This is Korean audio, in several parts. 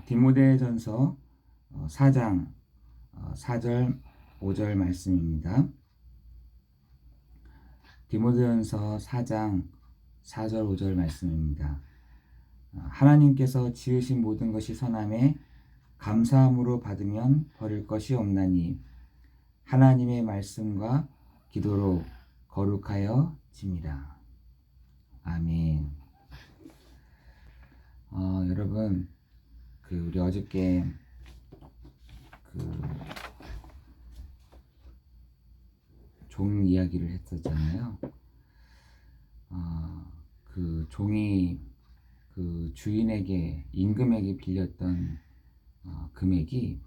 디모데전서 4장 4절 5절 말씀입니다. 디모데전서 4장 4절 5절 말씀입니다. 하나님께서 지으신 모든 것이 선함에 감사함으로 받으면 버릴 것이 없나니 하나님의 말씀과 기도로 거룩하여 짐이라. 아멘. 여러분, 우리 어저께 종 이야기를 했었잖아요. 그 종이 그 주인에게 임금에게 빌렸던 금액이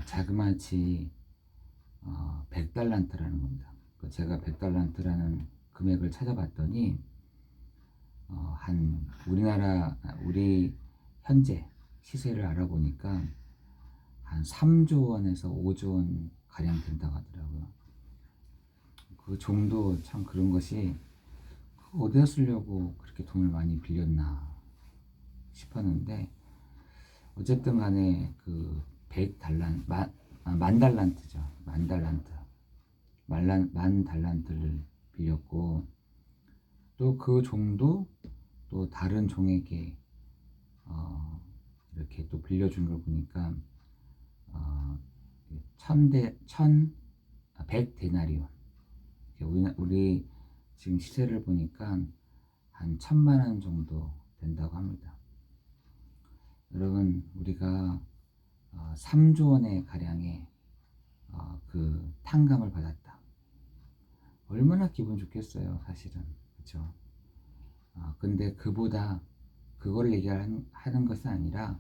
자그마치 100달란트라는 겁니다. 제가 100달란트라는 금액을 찾아봤더니 우리 현재 시세를 알아보니까 한 3조 원에서 5조 원 가량 된다고 하더라고요. 그 종도 참 그런 것이 어디다 쓰려고 그렇게 돈을 많이 빌렸나 싶었는데, 어쨌든 간에 그 10달란트죠. 만 달란트를 빌렸고, 또 그 종도 또 다른 종에게 이렇게 또 빌려준 걸 보니까 100데나리온, 우리 지금 시세를 보니까 한 1000만원 정도 된다고 합니다. 여러분, 우리가 3조 원의 가량의 그 탕감을 받았다. 얼마나 기분 좋겠어요, 사실은. 그렇죠? 근데 그걸 얘기하는 것이 아니라,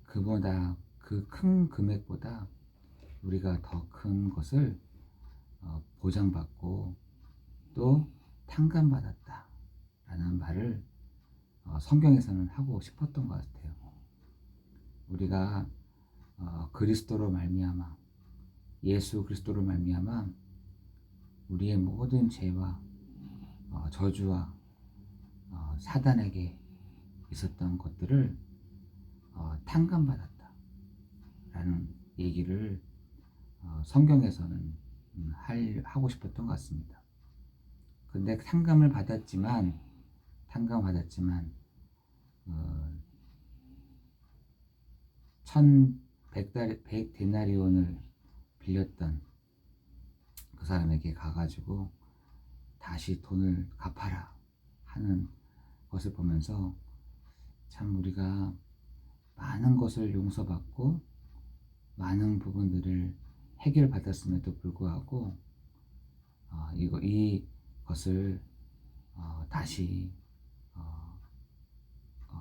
그보다 그 큰 금액보다 우리가 더 큰 것을 보장받고 또 탕감받았다 라는 말을 성경에서는 하고 싶었던 것 같아요. 우리가 그리스도로 말미암아, 예수 그리스도로 말미암아 우리의 모든 죄와 저주와 사단에게 있었던 것들을 탕감받았다 라는 얘기를 성경에서는 하고 싶었던 것 같습니다. 근데 탕감받았지만 100데나리온을 빌렸던 그 사람에게 가가지고 다시 돈을 갚아라 하는 것을 보면서, 참 우리가 많은 것을 용서받고 많은 부분들을 해결받았음에도 불구하고 이것을 다시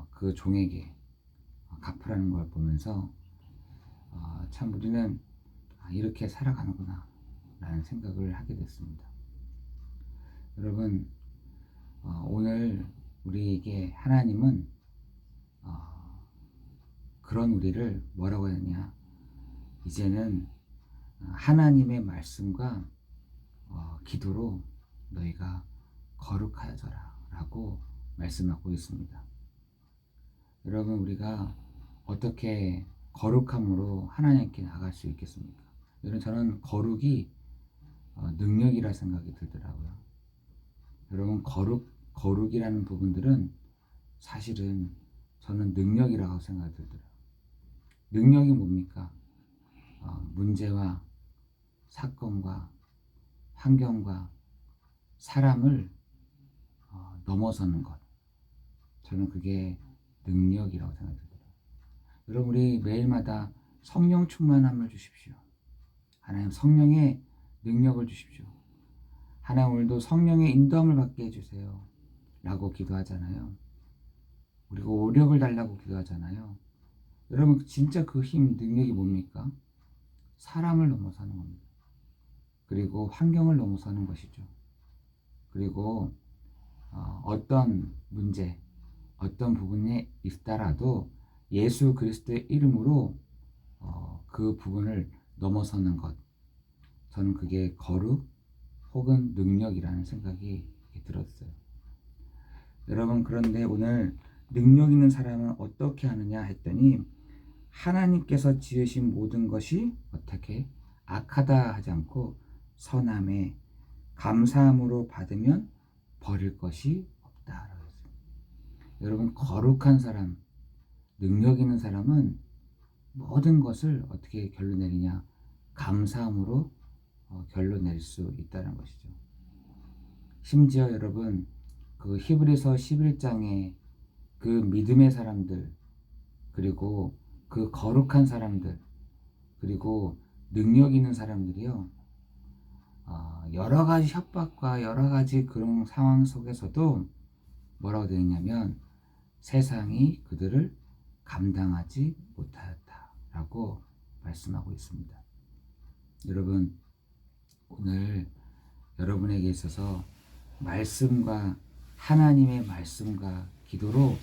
그 종에게 갚으라는 걸 보면서 참 우리는 이렇게 살아가는구나 라는 생각을 하게 됐습니다. 여러분, 오늘 우리에게 하나님은 그런 우리를 뭐라고 하느냐, 이제는 하나님의 말씀과 기도로 너희가 거룩하여져라 라고 말씀하고 있습니다. 여러분, 우리가 어떻게 거룩함으로 하나님께 나갈 수 있겠습니까? 여러분, 저는 거룩이 능력이라 생각이 들더라고요. 여러분, 거룩이라는 부분들은 사실은 저는 능력이라고 생각이 들더라고요. 능력이 뭡니까? 문제와 사건과 환경과 사람을 넘어서는 것, 저는 그게 능력이라고 생각이 들더라고요. 여러분, 우리 매일마다 성령 충만함을 주십시오. 하나님, 성령의 능력을 주십시오. 하나님, 오늘도 성령의 인도함을 받게 해주세요 라고 기도하잖아요. 그리고 오력을 달라고 기도하잖아요. 여러분, 진짜 그 힘, 능력이 뭡니까? 사람을 넘어서는 겁니다. 그리고 환경을 넘어서는 것이죠. 그리고 어떤 문제, 어떤 부분에 있다라도 예수 그리스도의 이름으로 그 부분을 넘어서는 것, 저는 그게 거룩 혹은 능력이라는 생각이 들었어요. 여러분, 그런데 오늘 능력 있는 사람은 어떻게 하느냐 했더니 하나님께서 지으신 모든 것이 어떻게 악하다 하지 않고 선함에 감사함으로 받으면 버릴 것이 없다라고 했습니다. 여러분, 거룩한 사람, 능력 있는 사람은 모든 것을 어떻게 결론 내리냐? 감사함으로 결론 낼 수 있다는 것이죠. 심지어 여러분, 그 히브리서 11장에 그 믿음의 사람들, 그리고 그 거룩한 사람들, 그리고 능력 있는 사람들이요, 여러 가지 협박과 여러 가지 그런 상황 속에서도 뭐라고 되어 있냐면 세상이 그들을 감당하지 못하였다라고 말씀하고 있습니다. 여러분, 오늘 여러분에게 있어서 말씀과 하나님의 말씀과 기도로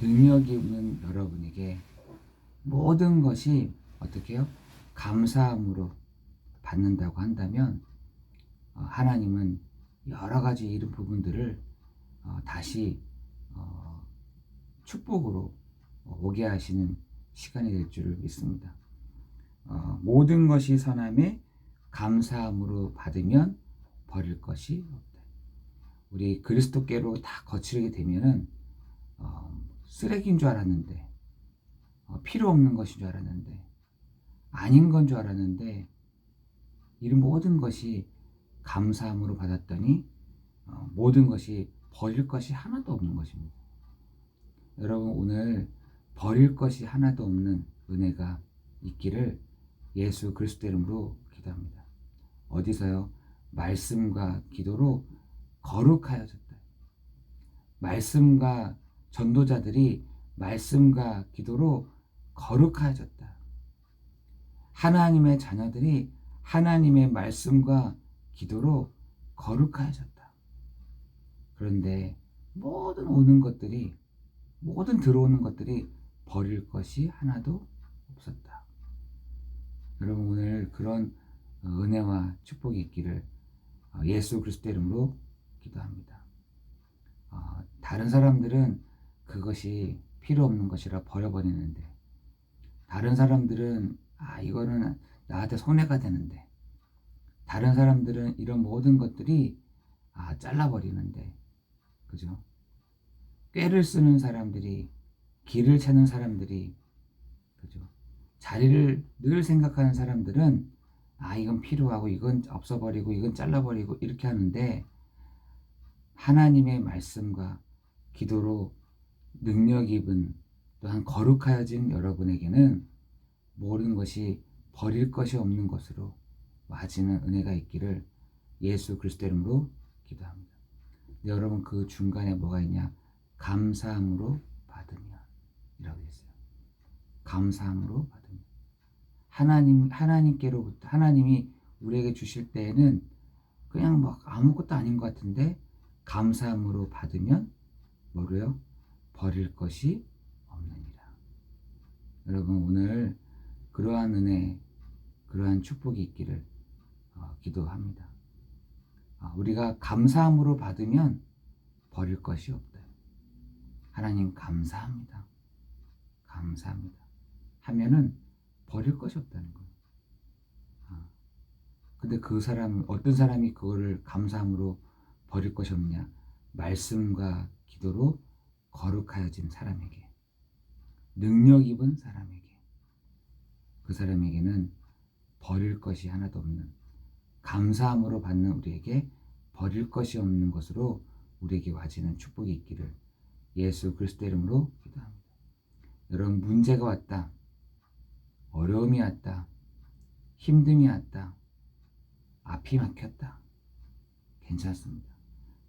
능력이 있는 여러분에게 모든 것이 어떻게 해요? 감사함으로 받는다고 한다면 하나님은 여러 가지 이런 부분들을 다시 축복으로 오게 하시는 시간이 될 줄 믿습니다. 모든 것이 선함에 감사함으로 받으면 버릴 것이 없다. 우리 그리스도께로 다 거치게 되면은 쓰레기인 줄 알았는데, 필요 없는 것인 줄 알았는데, 아닌 건 줄 알았는데, 이런 모든 것이 감사함으로 받았더니 모든 것이 버릴 것이 하나도 없는 것입니다. 여러분, 오늘 버릴 것이 하나도 없는 은혜가 있기를 예수 그리스도 이름으로 기도합니다. 어디서요? 말씀과 기도로 거룩하여졌다. 말씀과 전도자들이 말씀과 기도로 거룩하여졌다. 하나님의 자녀들이 하나님의 말씀과 기도로 거룩하여졌다. 그런데 모든 오는 것들이, 모든 들어오는 것들이 버릴 것이 하나도 없었다. 여러분, 오늘 그런 은혜와 축복이 있기를 예수 그리스도 이름으로 기도합니다. 다른 사람들은 그것이 필요 없는 것이라 버려버리는데, 다른 사람들은 이거는 나한테 손해가 되는데, 다른 사람들은 이런 모든 것들이 잘라버리는데, 그죠? 꾀를 쓰는 사람들이, 길을 찾는 사람들이, 그죠? 자리를 늘 생각하는 사람들은 이건 필요하고 이건 없어버리고 이건 잘라버리고 이렇게 하는데, 하나님의 말씀과 기도로 능력 입은 또한 거룩하여진 여러분에게는 모든 것이 버릴 것이 없는 것으로 와지는 은혜가 있기를 예수 그리스도 이름으로 기도합니다. 여러분, 그 중간에 뭐가 있냐? 감사함으로 받으면 이라고 했어요. 감사함으로 받으면. 하나님께로부터, 하나님이 우리에게 주실 때에는 그냥 막 아무것도 아닌 것 같은데 감사함으로 받으면 뭐래요? 버릴 것이 없느니라. 여러분, 오늘 그러한 은혜, 그러한 축복이 있기를 기도합니다. 우리가 감사함으로 받으면 버릴 것이 없다. 하나님 감사합니다. 감사합니다. 하면은 버릴 것이 없다는 거예요. 근데 그 사람, 어떤 사람이 그거를 감사함으로 버릴 것이 없냐? 말씀과 기도로 거룩하여진 사람에게, 능력 입은 사람에게, 그 사람에게는 버릴 것이 하나도 없는, 감사함으로 받는 우리에게 버릴 것이 없는 것으로 우리에게 와지는 축복이 있기를 예수 그리스도 이름으로 기도합니다. 여러분, 문제가 왔다, 어려움이 왔다, 힘듦이 왔다, 앞이 막혔다, 괜찮습니다.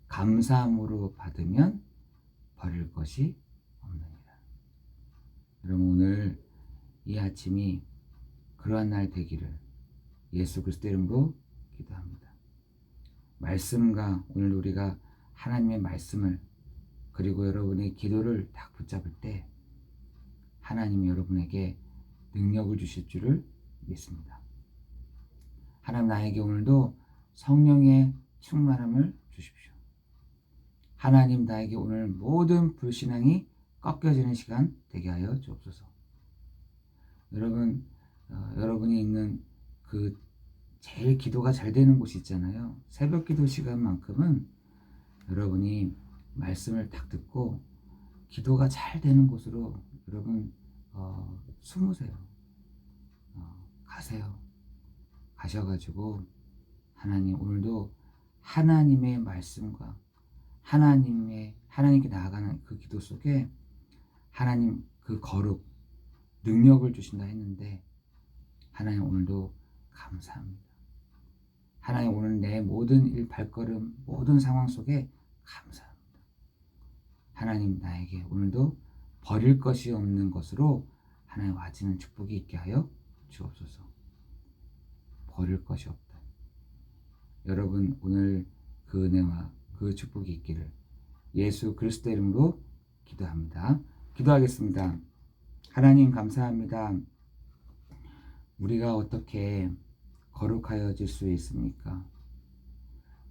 감사함으로 받으면 버릴 것이 없느니라. 여러분, 오늘 이 아침이 그러한 날 되기를 예수 그리스도 이름으로 기도합니다. 말씀과 오늘 우리가 하나님의 말씀을, 그리고 여러분의 기도를 딱 붙잡을 때 하나님이 여러분에게 능력을 주실 줄을 믿습니다. 하나님, 나에게 오늘도 성령의 충만함을 주십시오. 하나님, 나에게 오늘 모든 불신앙이 꺾여지는 시간 되게 하여 주옵소서. 여러분, 여러분이 있는 그 제일 기도가 잘 되는 곳이 있잖아요. 새벽 기도 시간만큼은 여러분이 말씀을 딱 듣고 기도가 잘 되는 곳으로 여러분 숨으세요. 가세요. 가셔가지고 하나님, 오늘도 하나님의 말씀과 하나님께 나아가는 그 기도 속에 하나님 그 거룩 능력을 주신다 했는데, 하나님 오늘도 감사합니다. 하나님, 오늘 내 모든 일 발걸음 모든 상황 속에 감사합니다. 하나님, 나에게 오늘도 버릴 것이 없는 것으로 하나님 와지는 축복이 있게 하여 주옵소서. 버릴 것이 없다. 여러분, 오늘 그 은혜와 그 축복이 있기를 예수 그리스도 이름으로 기도합니다. 기도하겠습니다. 하나님, 감사합니다. 우리가 어떻게 거룩하여질 수 있습니까?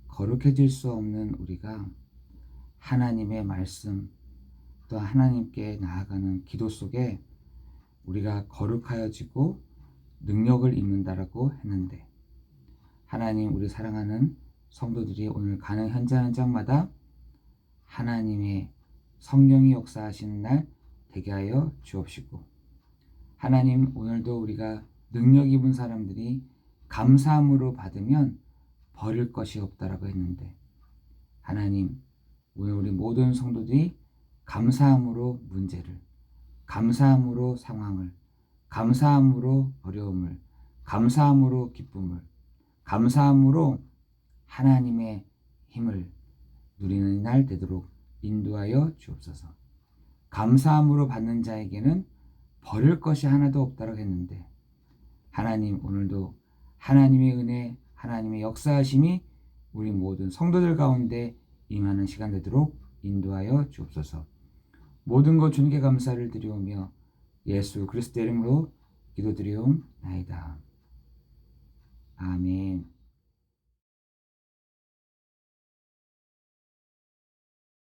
거룩해질 수 없는 우리가 하나님의 말씀, 또 하나님께 나아가는 기도 속에 우리가 거룩하여지고 능력을 입는다라고 했는데, 하나님, 우리 사랑하는 성도들이 오늘 가는 현장마다 하나님의 성령이 역사하시는 날 되게 하여 주옵시고, 하나님, 오늘도 우리가 능력 입은 사람들이 감사함으로 받으면 버릴 것이 없다라고 했는데, 하나님, 오늘 우리 모든 성도들이 감사함으로 문제를, 감사함으로 상황을, 감사함으로 어려움을, 감사함으로 기쁨을, 감사함으로 하나님의 힘을 누리는 날 되도록 인도하여 주옵소서. 감사함으로 받는 자에게는 버릴 것이 하나도 없다고 했는데, 하나님, 오늘도 하나님의 은혜, 하나님의 역사하심이 우리 모든 성도들 가운데 임하는 시간 되도록 인도하여 주옵소서. 모든 것 주님께 감사를 드리오며 예수 그리스도 이름으로 기도드리옵나이다. 아멘.